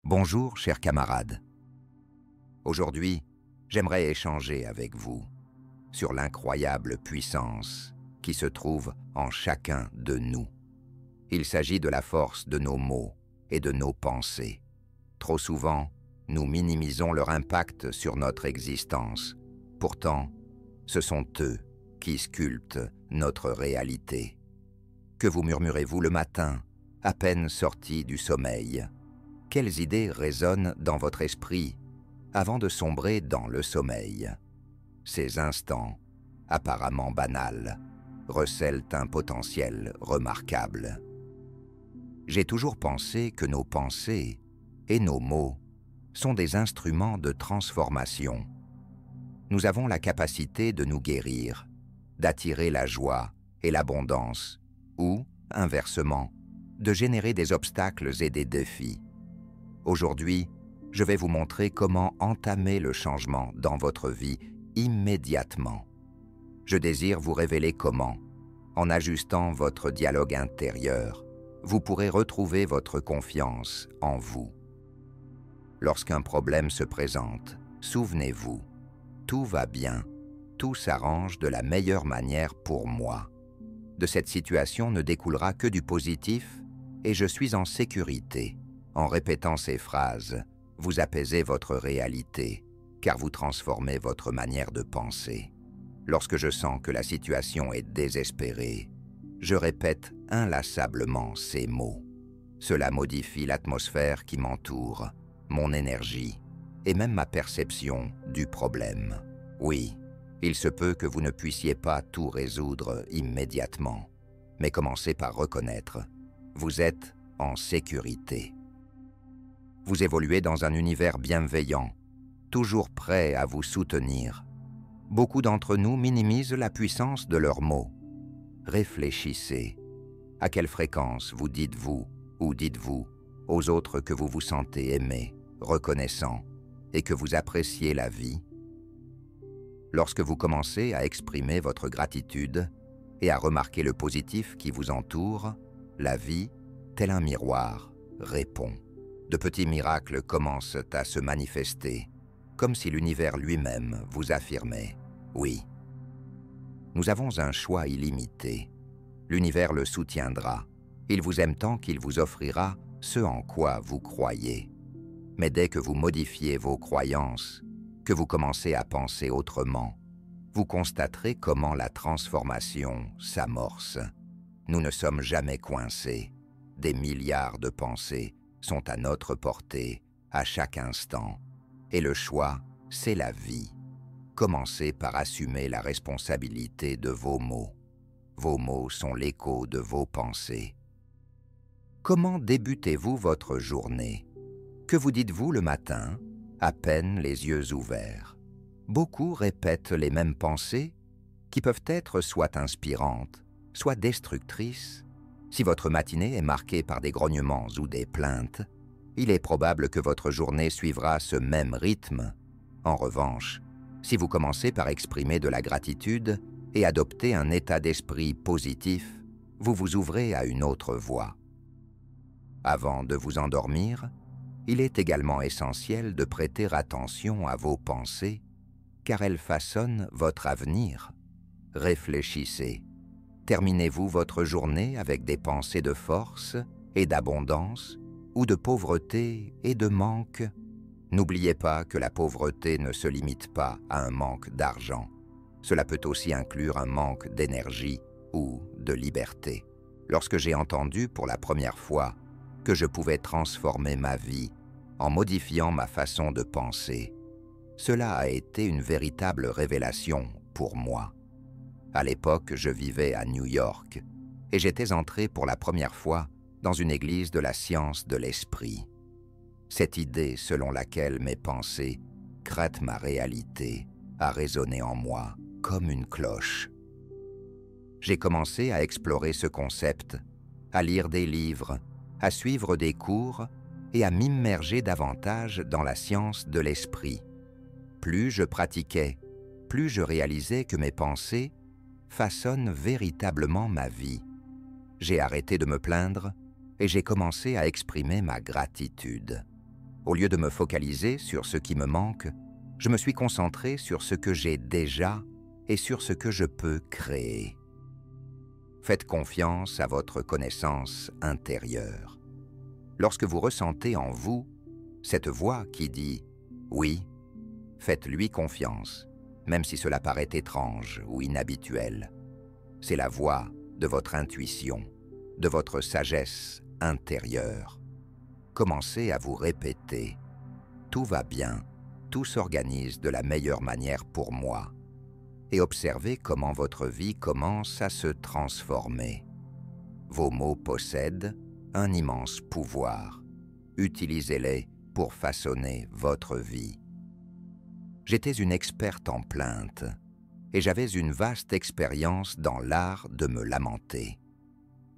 Bonjour, chers camarades. Aujourd'hui, j'aimerais échanger avec vous sur l'incroyable puissance qui se trouve en chacun de nous. Il s'agit de la force de nos mots et de nos pensées. Trop souvent, nous minimisons leur impact sur notre existence. Pourtant, ce sont eux qui sculptent notre réalité. Que vous murmurez-vous le matin, à peine sorti du sommeil? Quelles idées résonnent dans votre esprit avant de sombrer dans le sommeil? Ces instants, apparemment banals, recèlent un potentiel remarquable. J'ai toujours pensé que nos pensées et nos mots sont des instruments de transformation. Nous avons la capacité de nous guérir, d'attirer la joie et l'abondance, ou, inversement, de générer des obstacles et des défis. Aujourd'hui, je vais vous montrer comment entamer le changement dans votre vie immédiatement. Je désire vous révéler comment, en ajustant votre dialogue intérieur, vous pourrez retrouver votre confiance en vous. Lorsqu'un problème se présente, souvenez-vous, tout va bien, tout s'arrange de la meilleure manière pour moi. De cette situation ne découlera que du positif et je suis en sécurité. En répétant ces phrases, vous apaisez votre réalité, car vous transformez votre manière de penser. Lorsque je sens que la situation est désespérée, je répète inlassablement ces mots. Cela modifie l'atmosphère qui m'entoure, mon énergie et même ma perception du problème. Oui, il se peut que vous ne puissiez pas tout résoudre immédiatement, mais commencez par reconnaître, vous êtes en sécurité. Vous évoluez dans un univers bienveillant, toujours prêt à vous soutenir. Beaucoup d'entre nous minimisent la puissance de leurs mots. Réfléchissez. À quelle fréquence vous dites-vous ou dites-vous aux autres que vous vous sentez aimé, reconnaissant et que vous appréciez la vie? Lorsque vous commencez à exprimer votre gratitude et à remarquer le positif qui vous entoure, la vie, tel un miroir, répond. De petits miracles commencent à se manifester, comme si l'univers lui-même vous affirmait « Oui ». Nous avons un choix illimité. L'univers le soutiendra. Il vous aime tant qu'il vous offrira ce en quoi vous croyez. Mais dès que vous modifiez vos croyances, que vous commencez à penser autrement, vous constaterez comment la transformation s'amorce. Nous ne sommes jamais coincés. Des milliards de pensées sont à notre portée, à chaque instant. Et le choix, c'est la vie. Commencez par assumer la responsabilité de vos mots. Vos mots sont l'écho de vos pensées. Comment débutez-vous votre journée? Que vous dites-vous le matin, à peine les yeux ouverts? Beaucoup répètent les mêmes pensées, qui peuvent être soit inspirantes, soit destructrices. Si votre matinée est marquée par des grognements ou des plaintes, il est probable que votre journée suivra ce même rythme. En revanche, si vous commencez par exprimer de la gratitude et adopter un état d'esprit positif, vous vous ouvrez à une autre voie. Avant de vous endormir, il est également essentiel de prêter attention à vos pensées, car elles façonnent votre avenir. Réfléchissez. Terminez-vous votre journée avec des pensées de force et d'abondance, ou de pauvreté et de manque? N'oubliez pas que la pauvreté ne se limite pas à un manque d'argent. Cela peut aussi inclure un manque d'énergie ou de liberté. Lorsque j'ai entendu pour la première fois que je pouvais transformer ma vie en modifiant ma façon de penser, cela a été une véritable révélation pour moi. À l'époque, je vivais à New York et j'étais entré pour la première fois dans une église de la science de l'esprit. Cette idée selon laquelle mes pensées créent ma réalité a résonné en moi comme une cloche. J'ai commencé à explorer ce concept, à lire des livres, à suivre des cours et à m'immerger davantage dans la science de l'esprit. Plus je pratiquais, plus je réalisais que mes pensées façonnent véritablement ma vie. J'ai arrêté de me plaindre et j'ai commencé à exprimer ma gratitude. Au lieu de me focaliser sur ce qui me manque, je me suis concentré sur ce que j'ai déjà et sur ce que je peux créer. Faites confiance à votre connaissance intérieure. Lorsque vous ressentez en vous cette voix qui dit « oui », faites-lui confiance, même si cela paraît étrange ou inhabituel. C'est la voix de votre intuition, de votre sagesse intérieure. Commencez à vous répéter « tout va bien, tout s'organise de la meilleure manière pour moi » et observez comment votre vie commence à se transformer. Vos mots possèdent un immense pouvoir. Utilisez-les pour façonner votre vie. J'étais une experte en plainte et j'avais une vaste expérience dans l'art de me lamenter.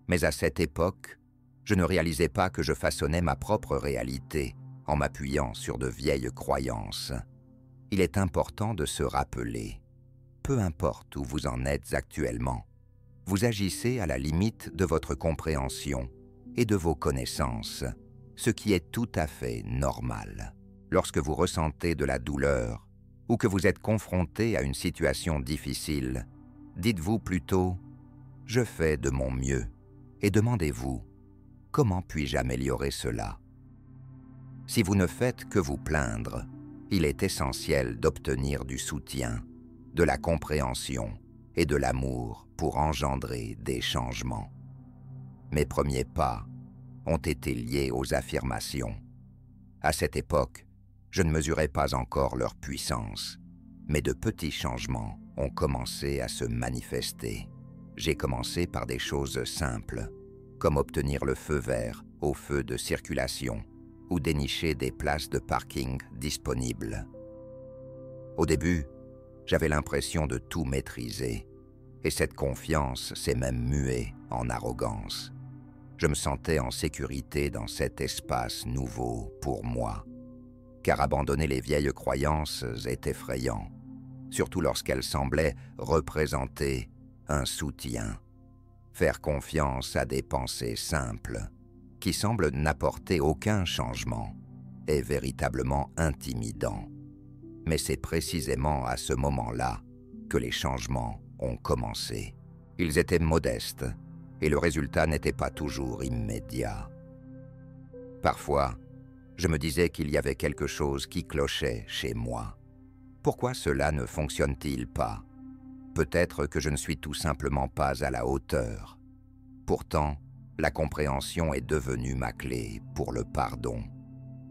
Mais à cette époque, je ne réalisais pas que je façonnais ma propre réalité en m'appuyant sur de vieilles croyances. Il est important de se rappeler, peu importe où vous en êtes actuellement, vous agissez à la limite de votre compréhension et de vos connaissances, ce qui est tout à fait normal. Lorsque vous ressentez de la douleur ou que vous êtes confronté à une situation difficile, dites-vous plutôt « je fais de mon mieux » et demandez-vous « comment puis-je améliorer cela ?» Si vous ne faites que vous plaindre, il est essentiel d'obtenir du soutien, de la compréhension et de l'amour pour engendrer des changements. Mes premiers pas ont été liés aux affirmations. À cette époque, je ne mesurais pas encore leur puissance, mais de petits changements ont commencé à se manifester. J'ai commencé par des choses simples, comme obtenir le feu vert au feu de circulation ou dénicher des places de parking disponibles. Au début, j'avais l'impression de tout maîtriser, et cette confiance s'est même muée en arrogance. Je me sentais en sécurité dans cet espace nouveau pour moi, car abandonner les vieilles croyances est effrayant, surtout lorsqu'elles semblaient représenter un soutien. Faire confiance à des pensées simples, qui semblent n'apporter aucun changement, est véritablement intimidant. Mais c'est précisément à ce moment-là que les changements ont commencé. Ils étaient modestes et le résultat n'était pas toujours immédiat. Parfois, je me disais qu'il y avait quelque chose qui clochait chez moi. Pourquoi cela ne fonctionne-t-il pas? Peut-être que je ne suis tout simplement pas à la hauteur. Pourtant, la compréhension est devenue ma clé pour le pardon.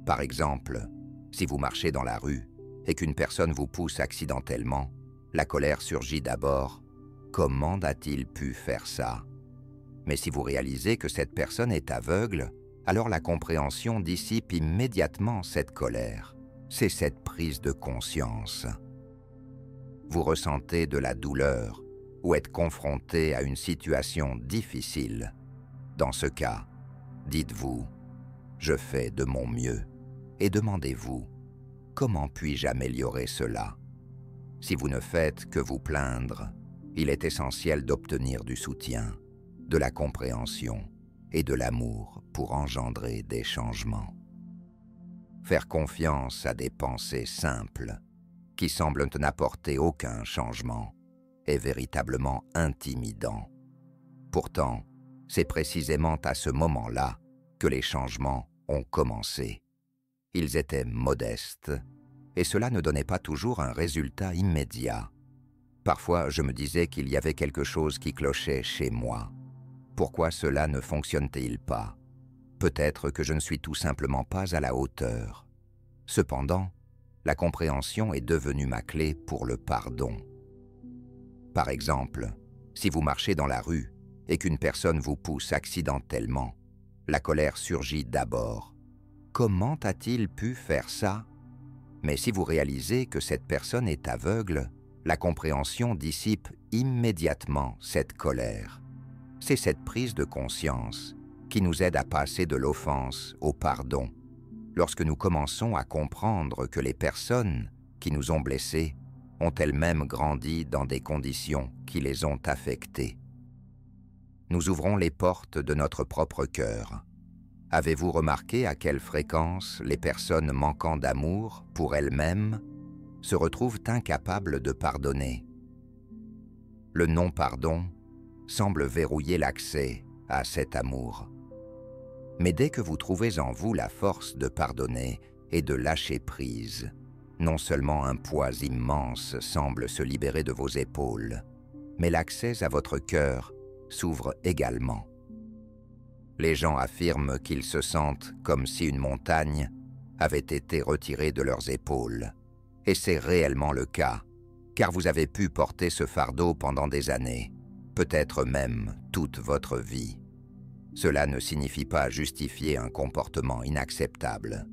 Par exemple, si vous marchez dans la rue et qu'une personne vous pousse accidentellement, la colère surgit d'abord. Comment a-t-il pu faire ça? Mais si vous réalisez que cette personne est aveugle, alors la compréhension dissipe immédiatement cette colère. C'est cette prise de conscience. Vous ressentez de la douleur ou êtes confronté à une situation difficile. Dans ce cas, dites-vous « je fais de mon mieux » et demandez-vous « comment puis-je améliorer cela ?» Si vous ne faites que vous plaindre, il est essentiel d'obtenir du soutien, de la compréhension et de l'amour pour engendrer des changements. Faire confiance à des pensées simples, qui semblent n'apporter aucun changement, est véritablement intimidant. Pourtant, c'est précisément à ce moment-là que les changements ont commencé. Ils étaient modestes, et cela ne donnait pas toujours un résultat immédiat. Parfois, je me disais qu'il y avait quelque chose qui clochait chez moi. Pourquoi cela ne fonctionne-t-il pas? Peut-être que je ne suis tout simplement pas à la hauteur. Cependant, la compréhension est devenue ma clé pour le pardon. Par exemple, si vous marchez dans la rue et qu'une personne vous pousse accidentellement, la colère surgit d'abord. Comment a-t-il pu faire ça? Mais si vous réalisez que cette personne est aveugle, la compréhension dissipe immédiatement cette colère. C'est cette prise de conscience qui nous aide à passer de l'offense au pardon. Lorsque nous commençons à comprendre que les personnes qui nous ont blessés ont elles-mêmes grandi dans des conditions qui les ont affectées. Nous ouvrons les portes de notre propre cœur. Avez-vous remarqué à quelle fréquence les personnes manquant d'amour pour elles-mêmes se retrouvent incapables de pardonner? Le non-pardon semble verrouiller l'accès à cet amour. Mais dès que vous trouvez en vous la force de pardonner et de lâcher prise, non seulement un poids immense semble se libérer de vos épaules, mais l'accès à votre cœur s'ouvre également. Les gens affirment qu'ils se sentent comme si une montagne avait été retirée de leurs épaules. Et c'est réellement le cas, car vous avez pu porter ce fardeau pendant des années, peut-être même toute votre vie. Cela ne signifie pas justifier un comportement inacceptable.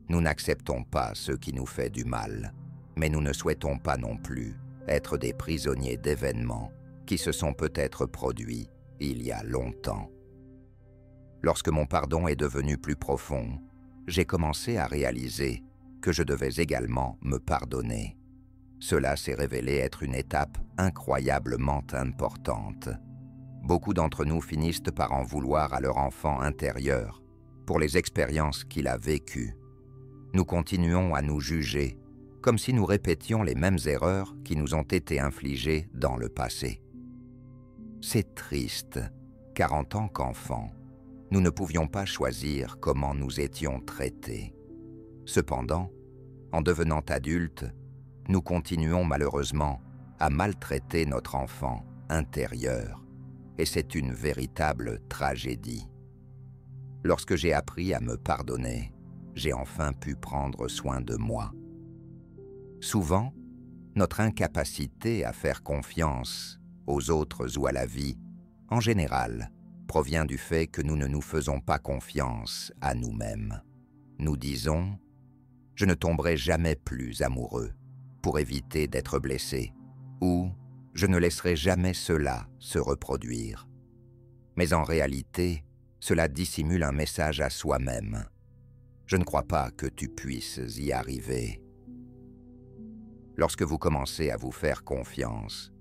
Nous n'acceptons pas ce qui nous fait du mal, mais nous ne souhaitons pas non plus être des prisonniers d'événements qui se sont peut-être produits il y a longtemps. Lorsque mon pardon est devenu plus profond, j'ai commencé à réaliser que je devais également me pardonner. Cela s'est révélé être une étape incroyablement importante. Beaucoup d'entre nous finissent par en vouloir à leur enfant intérieur pour les expériences qu'il a vécues. Nous continuons à nous juger, comme si nous répétions les mêmes erreurs qui nous ont été infligées dans le passé. C'est triste, car en tant qu'enfants, nous ne pouvions pas choisir comment nous étions traités. Cependant, en devenant adultes, nous continuons malheureusement à maltraiter notre enfant intérieur, et c'est une véritable tragédie. Lorsque j'ai appris à me pardonner, j'ai enfin pu prendre soin de moi. Souvent, notre incapacité à faire confiance aux autres ou à la vie, en général, provient du fait que nous ne nous faisons pas confiance à nous-mêmes. Nous disons « je ne tomberai jamais plus amoureux » pour éviter d'être blessé, ou « je ne laisserai jamais cela se reproduire ». Mais en réalité, cela dissimule un message à soi-même. Je ne crois pas que tu puisses y arriver. Lorsque vous commencez à vous faire confiance,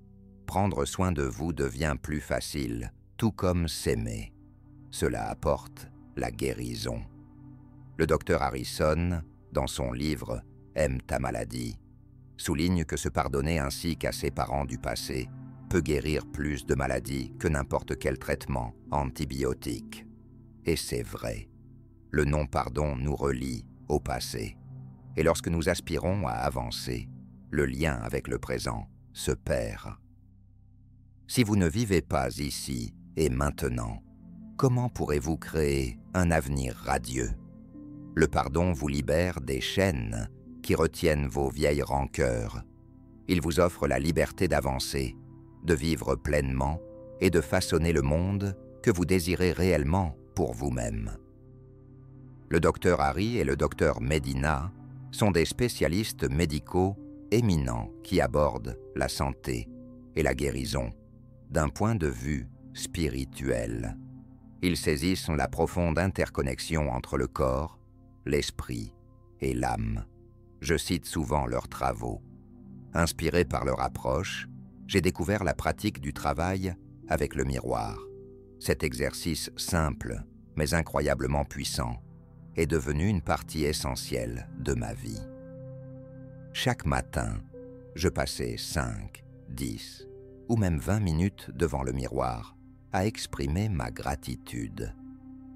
prendre soin de vous devient plus facile, tout comme s'aimer. Cela apporte la guérison. Le docteur Harrison, dans son livre « Aime ta maladie », souligne que se pardonner ainsi qu'à ses parents du passé peut guérir plus de maladies que n'importe quel traitement antibiotique. Et c'est vrai. Le non-pardon nous relie au passé. Et lorsque nous aspirons à avancer, le lien avec le présent se perd. Si vous ne vivez pas ici et maintenant, comment pourrez-vous créer un avenir radieux? Le pardon vous libère des chaînes qui retiennent vos vieilles rancœurs. Il vous offre la liberté d'avancer, de vivre pleinement et de façonner le monde que vous désirez réellement pour vous-même. Le docteur Harry et le docteur Medina sont des spécialistes médicaux éminents qui abordent la santé et la guérison d'un point de vue spirituel. Ils saisissent la profonde interconnexion entre le corps, l'esprit et l'âme. Je cite souvent leurs travaux. Inspiré par leur approche, j'ai découvert la pratique du travail avec le miroir. Cet exercice simple, mais incroyablement puissant, est devenu une partie essentielle de ma vie. Chaque matin, je passais 5, 10 ou même 20 minutes devant le miroir à exprimer ma gratitude.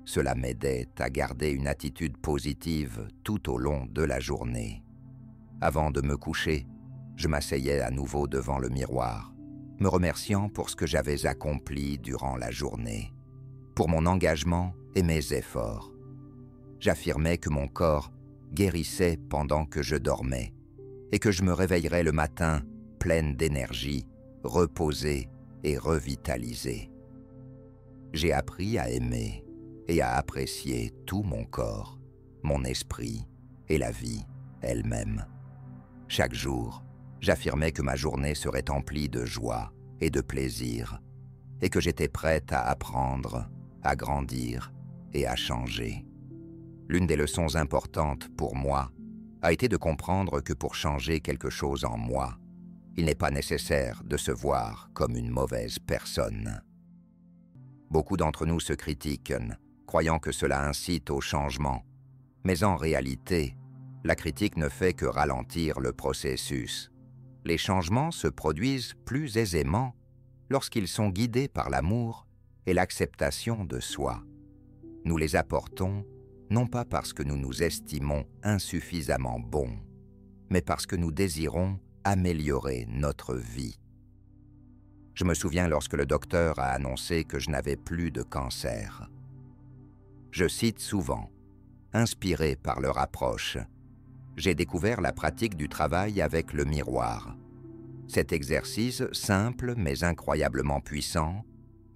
Cela m'aidait à garder une attitude positive tout au long de la journée. Avant de me coucher, je m'asseyais à nouveau devant le miroir, me remerciant pour ce que j'avais accompli durant la journée, pour mon engagement et mes efforts. J'affirmais que mon corps guérissait pendant que je dormais et que je me réveillerais le matin pleine d'énergie, reposée et revitalisée. J'ai appris à aimer et à apprécier tout mon corps, mon esprit et la vie elle-même. Chaque jour, j'affirmais que ma journée serait emplie de joie et de plaisir et que j'étais prête à apprendre, à grandir et à changer. L'une des leçons importantes pour moi a été de comprendre que pour changer quelque chose en moi, il n'est pas nécessaire de se voir comme une mauvaise personne. Beaucoup d'entre nous se critiquent, croyant que cela incite au changement. Mais en réalité, la critique ne fait que ralentir le processus. Les changements se produisent plus aisément lorsqu'ils sont guidés par l'amour et l'acceptation de soi. Nous les apportons non pas parce que nous nous estimons insuffisamment bons, mais parce que nous désirons améliorer notre vie. Je me souviens lorsque le docteur a annoncé que je n'avais plus de cancer. Je cite souvent, inspiré par leur approche, j'ai découvert la pratique du travail avec le miroir. Cet exercice, simple mais incroyablement puissant,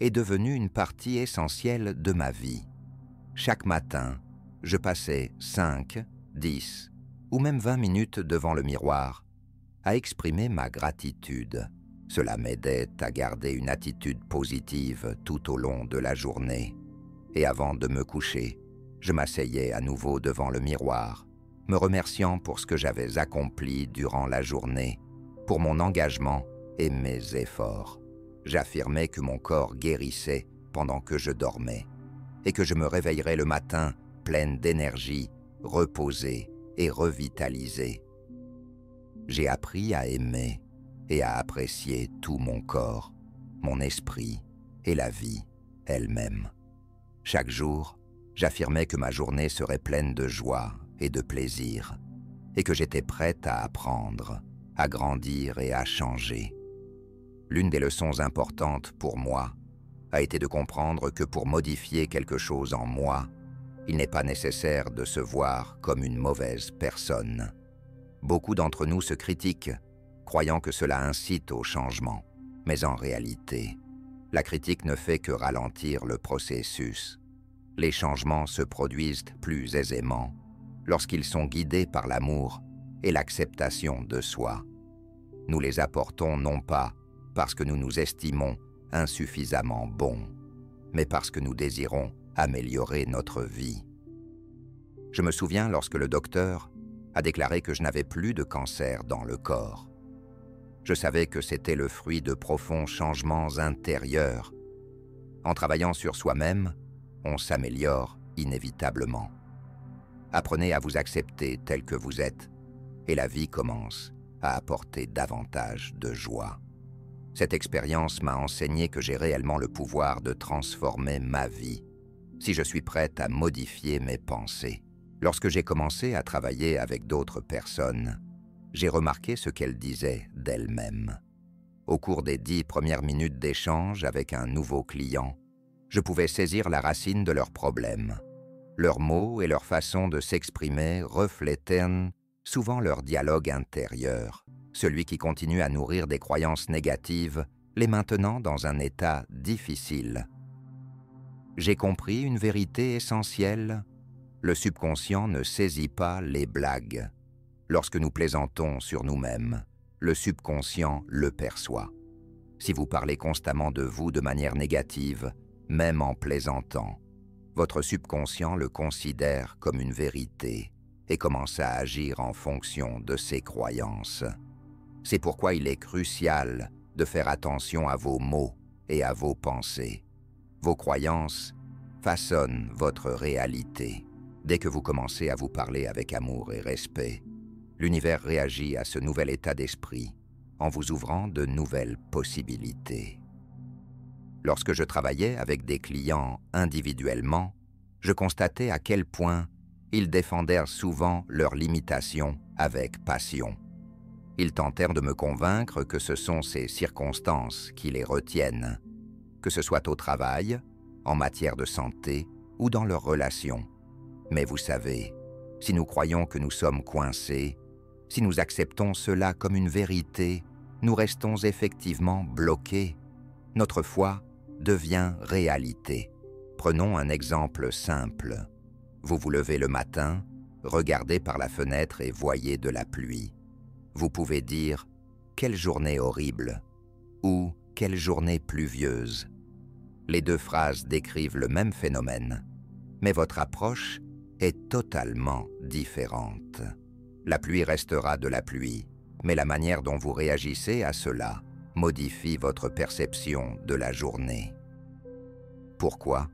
est devenu une partie essentielle de ma vie. Chaque matin, je passais 5, 10 ou même 20 minutes devant le miroir à exprimer ma gratitude. Cela m'aidait à garder une attitude positive tout au long de la journée. Et avant de me coucher, je m'asseyais à nouveau devant le miroir, me remerciant pour ce que j'avais accompli durant la journée, pour mon engagement et mes efforts. J'affirmais que mon corps guérissait pendant que je dormais et que je me réveillerais le matin pleine d'énergie, reposée et revitalisée. J'ai appris à aimer et à apprécier tout mon corps, mon esprit et la vie elle-même. Chaque jour, j'affirmais que ma journée serait pleine de joie et de plaisir, et que j'étais prête à apprendre, à grandir et à changer. L'une des leçons importantes pour moi a été de comprendre que pour modifier quelque chose en moi, il n'est pas nécessaire de se voir comme une mauvaise personne. Beaucoup d'entre nous se critiquent, croyant que cela incite au changement. Mais en réalité, la critique ne fait que ralentir le processus. Les changements se produisent plus aisément lorsqu'ils sont guidés par l'amour et l'acceptation de soi. Nous les apportons non pas parce que nous nous estimons insuffisamment bons, mais parce que nous désirons améliorer notre vie. Je me souviens lorsque le docteur a déclaré que je n'avais plus de cancer dans le corps. Je savais que c'était le fruit de profonds changements intérieurs. En travaillant sur soi-même, on s'améliore inévitablement. Apprenez à vous accepter tel que vous êtes, et la vie commence à apporter davantage de joie. Cette expérience m'a enseigné que j'ai réellement le pouvoir de transformer ma vie, si je suis prête à modifier mes pensées. Lorsque j'ai commencé à travailler avec d'autres personnes, j'ai remarqué ce qu'elles disaient d'elles-mêmes. Au cours des 10 premières minutes d'échange avec un nouveau client, je pouvais saisir la racine de leurs problèmes. Leurs mots et leur façon de s'exprimer reflétaient souvent leur dialogue intérieur, celui qui continue à nourrir des croyances négatives, les maintenant dans un état difficile. J'ai compris une vérité essentielle. Le subconscient ne saisit pas les blagues. Lorsque nous plaisantons sur nous-mêmes, le subconscient le perçoit. Si vous parlez constamment de vous de manière négative, même en plaisantant, votre subconscient le considère comme une vérité et commence à agir en fonction de ses croyances. C'est pourquoi il est crucial de faire attention à vos mots et à vos pensées. Vos croyances façonnent votre réalité. Dès que vous commencez à vous parler avec amour et respect, l'univers réagit à ce nouvel état d'esprit en vous ouvrant de nouvelles possibilités. Lorsque je travaillais avec des clients individuellement, je constatais à quel point ils défendèrent souvent leurs limitations avec passion. Ils tentèrent de me convaincre que ce sont ces circonstances qui les retiennent, que ce soit au travail, en matière de santé ou dans leurs relations. Mais vous savez, si nous croyons que nous sommes coincés, si nous acceptons cela comme une vérité, nous restons effectivement bloqués. Notre foi devient réalité. Prenons un exemple simple. Vous vous levez le matin, regardez par la fenêtre et voyez de la pluie. Vous pouvez dire « Quelle journée horrible » ou « Quelle journée pluvieuse ». Les deux phrases décrivent le même phénomène, mais votre approche est totalement différente. La pluie restera de la pluie, mais la manière dont vous réagissez à cela modifie votre perception de la journée. Pourquoi?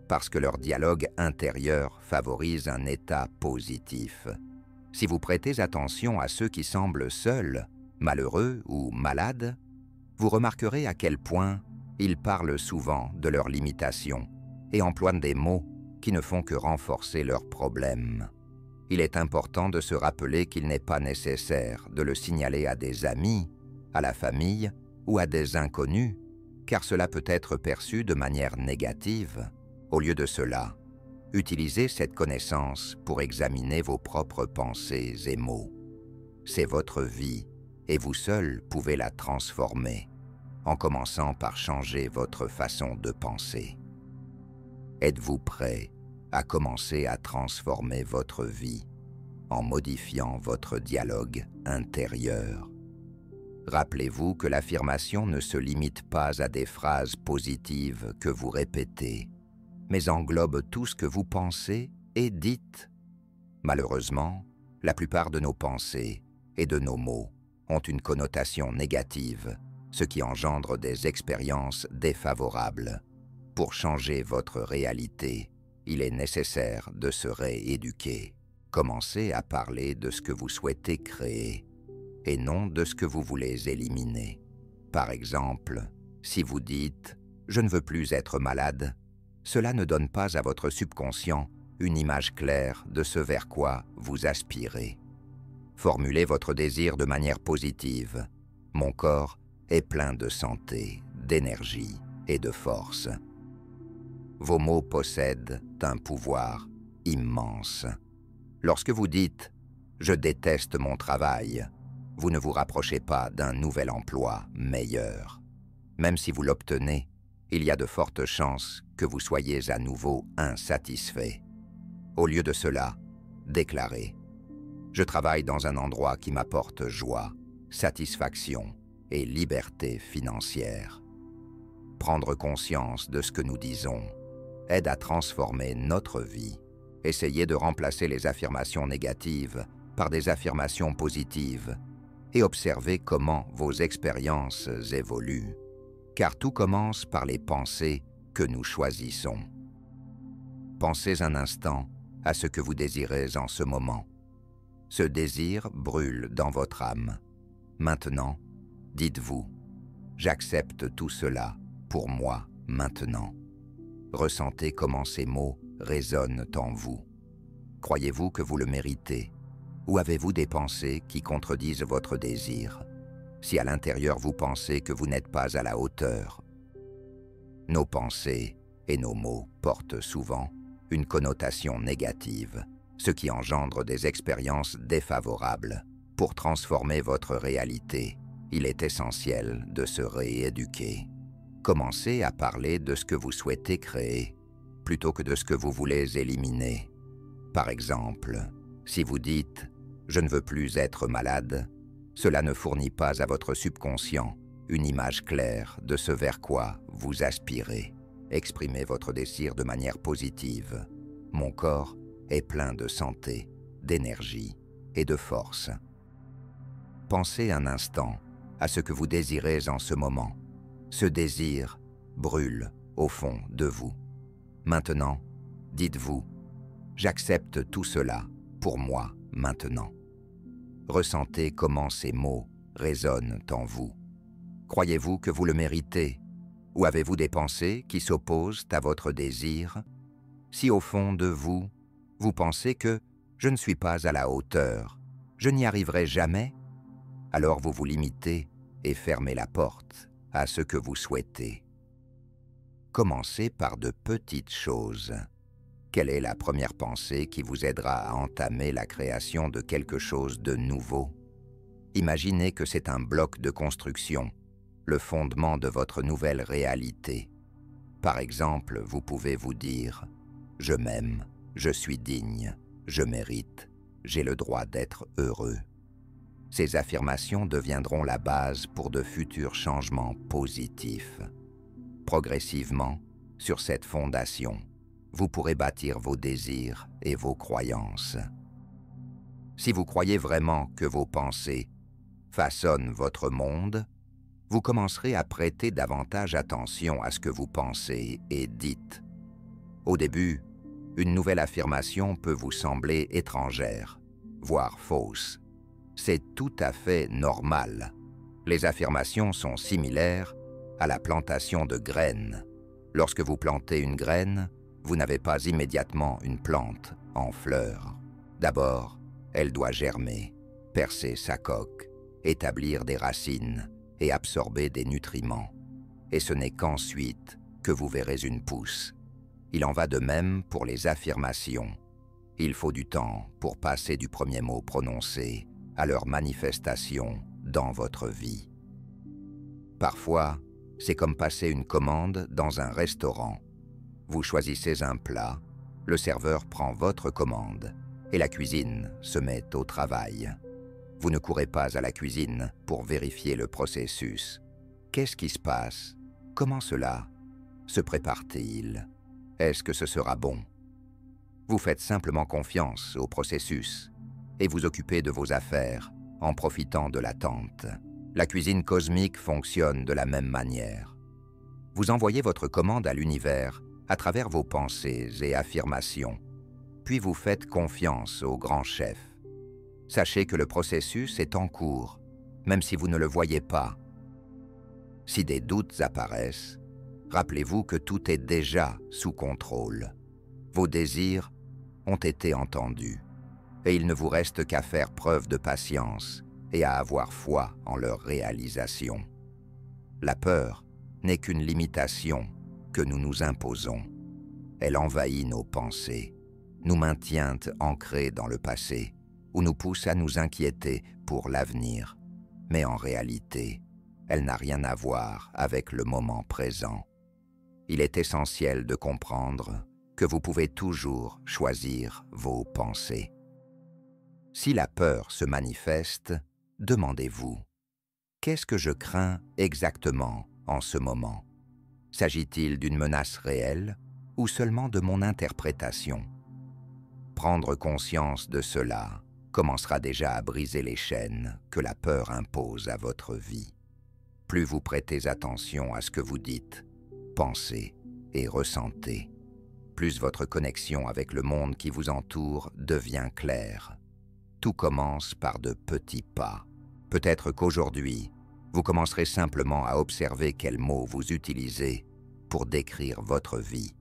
parce que leur dialogue intérieur favorise un état positif. Si vous prêtez attention à ceux qui semblent seuls, malheureux ou malades, vous remarquerez à quel point ils parlent souvent de leurs limitations et emploient des mots qui ne font que renforcer leurs problèmes. Il est important de se rappeler qu'il n'est pas nécessaire de le signaler à des amis, à la famille ou à des inconnus, car cela peut être perçu de manière négative. Au lieu de cela, utilisez cette connaissance pour examiner vos propres pensées et mots. C'est votre vie et vous seul pouvez la transformer, en commençant par changer votre façon de penser. Êtes-vous prêt à commencer à transformer votre vie en modifiant votre dialogue intérieur? Rappelez-vous que l'affirmation ne se limite pas à des phrases positives que vous répétez, mais englobe tout ce que vous pensez et dites. Malheureusement, la plupart de nos pensées et de nos mots ont une connotation négative, ce qui engendre des expériences défavorables. Pour changer votre réalité, il est nécessaire de se rééduquer. Commencez à parler de ce que vous souhaitez créer et non de ce que vous voulez éliminer. Par exemple, si vous dites « je ne veux plus être malade », cela ne donne pas à votre subconscient une image claire de ce vers quoi vous aspirez. Formulez votre désir de manière positive. Mon corps est plein de santé, d'énergie et de force. Vos mots possèdent un pouvoir immense. Lorsque vous dites « je déteste mon travail », vous ne vous rapprochez pas d'un nouvel emploi meilleur. Même si vous l'obtenez, il y a de fortes chances que vous soyez à nouveau insatisfait. Au lieu de cela, déclarez « Je travaille dans un endroit qui m'apporte joie, satisfaction et liberté financière ». Prendre conscience de ce que nous disons aide à transformer notre vie. Essayez de remplacer les affirmations négatives par des affirmations positives et observez comment vos expériences évoluent, car tout commence par les pensées que nous choisissons. Pensez un instant à ce que vous désirez en ce moment. Ce désir brûle dans votre âme. Maintenant, dites-vous « J'accepte tout cela pour moi maintenant ». Ressentez comment ces mots résonnent en vous. Croyez-vous que vous le méritez? Ou avez-vous des pensées qui contredisent votre désir? Si à l'intérieur vous pensez que vous n'êtes pas à la hauteur, nos pensées et nos mots portent souvent une connotation négative, ce qui engendre des expériences défavorables. Pour transformer votre réalité, il est essentiel de se rééduquer. Commencez à parler de ce que vous souhaitez créer, plutôt que de ce que vous voulez éliminer. Par exemple, si vous dites « je ne veux plus être malade », cela ne fournit pas à votre subconscient une image claire de ce vers quoi vous aspirez. Exprimez votre désir de manière positive. Mon corps est plein de santé, d'énergie et de force. Pensez un instant à ce que vous désirez en ce moment. Ce désir brûle au fond de vous. Maintenant, dites-vous « J'accepte tout cela pour moi maintenant ». Ressentez comment ces mots résonnent en vous. Croyez-vous que vous le méritez? Ou avez-vous des pensées qui s'opposent à votre désir? Si au fond de vous, vous pensez que « je ne suis pas à la hauteur, je n'y arriverai jamais », alors vous vous limitez et fermez la porte à ce que vous souhaitez. Commencez par de petites choses. Quelle est la première pensée qui vous aidera à entamer la création de quelque chose de nouveau? Imaginez que c'est un bloc de construction, le fondement de votre nouvelle réalité. Par exemple, vous pouvez vous dire « Je m'aime, je suis digne, je mérite, j'ai le droit d'être heureux ». Ces affirmations deviendront la base pour de futurs changements positifs. Progressivement, sur cette fondation, vous pourrez bâtir vos désirs et vos croyances. Si vous croyez vraiment que vos pensées façonnent votre monde, vous commencerez à prêter davantage attention à ce que vous pensez et dites. Au début, une nouvelle affirmation peut vous sembler étrangère, voire fausse. C'est tout à fait normal. Les affirmations sont similaires à la plantation de graines. Lorsque vous plantez une graine, vous n'avez pas immédiatement une plante en fleurs. D'abord, elle doit germer, percer sa coque, établir des racines et absorber des nutriments. Et ce n'est qu'ensuite que vous verrez une pousse. Il en va de même pour les affirmations. Il faut du temps pour passer du premier mot prononcé à leur manifestation dans votre vie. Parfois, c'est comme passer une commande dans un restaurant. Vous choisissez un plat, le serveur prend votre commande et la cuisine se met au travail. Vous ne courez pas à la cuisine pour vérifier le processus. Qu'est-ce qui se passe? Comment cela se prépare-t-il? Est-ce que ce sera bon? Vous faites simplement confiance au processus et vous occupez de vos affaires en profitant de l'attente. La cuisine cosmique fonctionne de la même manière. Vous envoyez votre commande à l'univers à travers vos pensées et affirmations, puis vous faites confiance au grand chef. Sachez que le processus est en cours, même si vous ne le voyez pas. Si des doutes apparaissent, rappelez-vous que tout est déjà sous contrôle. Vos désirs ont été entendus, et il ne vous reste qu'à faire preuve de patience et à avoir foi en leur réalisation. La peur n'est qu'une limitation que nous nous imposons. Elle envahit nos pensées, nous maintient ancrés dans le passé, ou nous pousse à nous inquiéter pour l'avenir. Mais en réalité, elle n'a rien à voir avec le moment présent. Il est essentiel de comprendre que vous pouvez toujours choisir vos pensées. Si la peur se manifeste, demandez-vous, qu'est-ce que je crains exactement en ce moment? S'agit-il d'une menace réelle ou seulement de mon interprétation? Prendre conscience de cela commencera déjà à briser les chaînes que la peur impose à votre vie. Plus vous prêtez attention à ce que vous dites, pensez et ressentez, plus votre connexion avec le monde qui vous entoure devient claire. Tout commence par de petits pas. Peut-être qu'aujourd'hui, vous commencerez simplement à observer quels mots vous utilisez pour décrire votre vie.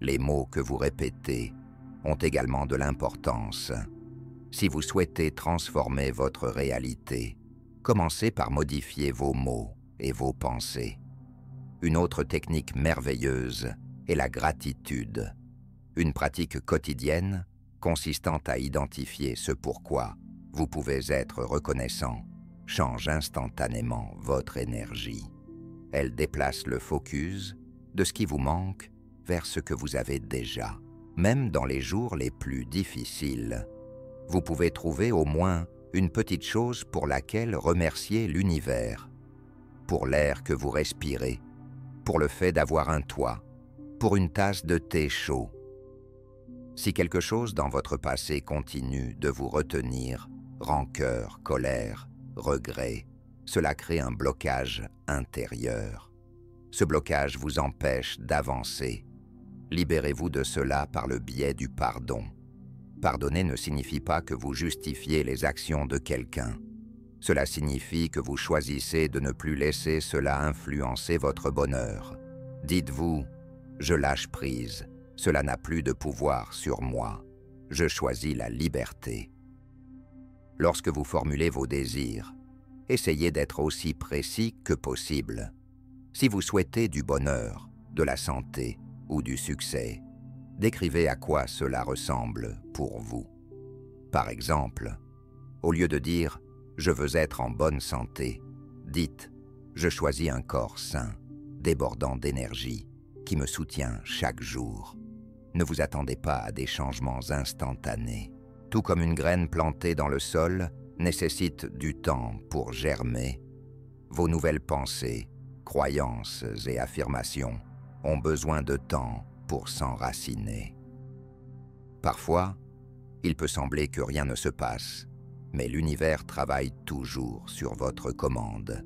Les mots que vous répétez ont également de l'importance. Si vous souhaitez transformer votre réalité, commencez par modifier vos mots et vos pensées. Une autre technique merveilleuse est la gratitude, une pratique quotidienne consistant à identifier ce pourquoi vous pouvez être reconnaissant, change instantanément votre énergie. Elle déplace le focus de ce qui vous manque vers ce que vous avez déjà. Même dans les jours les plus difficiles, vous pouvez trouver au moins une petite chose pour laquelle remercier l'univers, pour l'air que vous respirez, pour le fait d'avoir un toit, pour une tasse de thé chaud. Si quelque chose dans votre passé continue de vous retenir, rancœur, colère, regret, cela crée un blocage intérieur. Ce blocage vous empêche d'avancer. Libérez-vous de cela par le biais du pardon. Pardonner ne signifie pas que vous justifiez les actions de quelqu'un. Cela signifie que vous choisissez de ne plus laisser cela influencer votre bonheur. Dites-vous, je lâche prise, cela n'a plus de pouvoir sur moi. Je choisis la liberté. Lorsque vous formulez vos désirs, essayez d'être aussi précis que possible. Si vous souhaitez du bonheur, de la santé ou du succès, décrivez à quoi cela ressemble pour vous. Par exemple, au lieu de dire « je veux être en bonne santé », dites « je choisis un corps sain, débordant d'énergie, qui me soutient chaque jour ». Ne vous attendez pas à des changements instantanés. Tout comme une graine plantée dans le sol nécessite du temps pour germer, vos nouvelles pensées, croyances et affirmations ont besoin de temps pour s'enraciner. Parfois, il peut sembler que rien ne se passe, mais l'univers travaille toujours sur votre commande.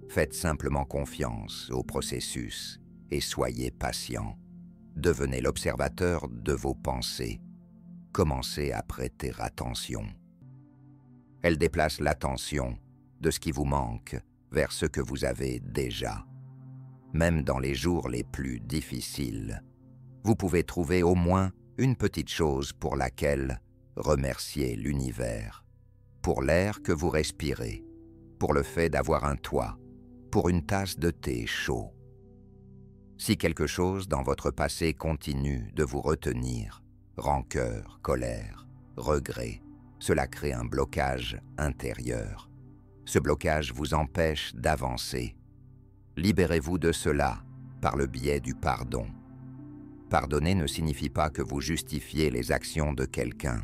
Faites simplement confiance au processus et soyez patient. Devenez l'observateur de vos pensées. Commencez à prêter attention. Elles déplacent l'attention de ce qui vous manque vers ce que vous avez déjà. Même dans les jours les plus difficiles, vous pouvez trouver au moins une petite chose pour laquelle remercier l'univers. Pour l'air que vous respirez, pour le fait d'avoir un toit, pour une tasse de thé chaud. Si quelque chose dans votre passé continue de vous retenir, rancœur, colère, regret, cela crée un blocage intérieur. Ce blocage vous empêche d'avancer. Libérez-vous de cela par le biais du pardon. Pardonner ne signifie pas que vous justifiez les actions de quelqu'un.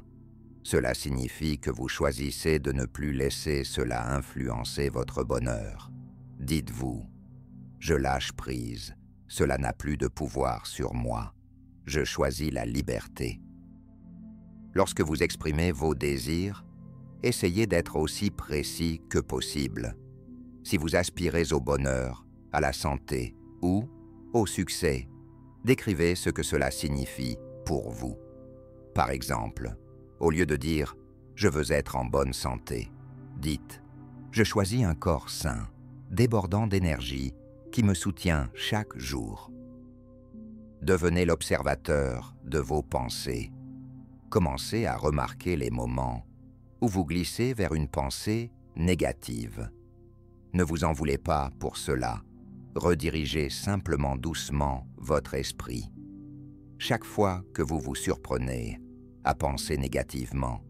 Cela signifie que vous choisissez de ne plus laisser cela influencer votre bonheur. Dites-vous, je lâche prise, cela n'a plus de pouvoir sur moi. Je choisis la liberté. Lorsque vous exprimez vos désirs, essayez d'être aussi précis que possible. Si vous aspirez au bonheur, à la santé ou au succès, décrivez ce que cela signifie pour vous. Par exemple, au lieu de dire « je veux être en bonne santé », dites « je choisis un corps sain, débordant d'énergie, qui me soutient chaque jour ». Devenez l'observateur de vos pensées. Commencez à remarquer les moments où vous glissez vers une pensée négative. Ne vous en voulez pas pour cela. Redirigez simplement doucement votre esprit. Chaque fois que vous vous surprenez à penser négativement,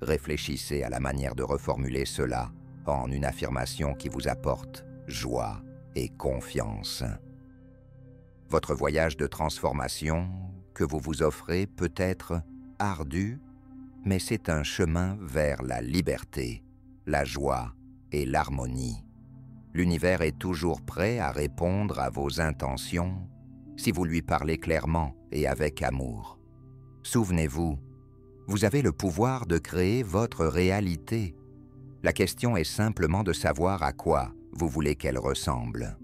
réfléchissez à la manière de reformuler cela en une affirmation qui vous apporte joie et confiance. Votre voyage de transformation que vous vous offrez peut être ardu, mais c'est un chemin vers la liberté, la joie et l'harmonie. L'univers est toujours prêt à répondre à vos intentions si vous lui parlez clairement et avec amour. Souvenez-vous, vous avez le pouvoir de créer votre réalité. La question est simplement de savoir à quoi vous voulez qu'elle ressemble.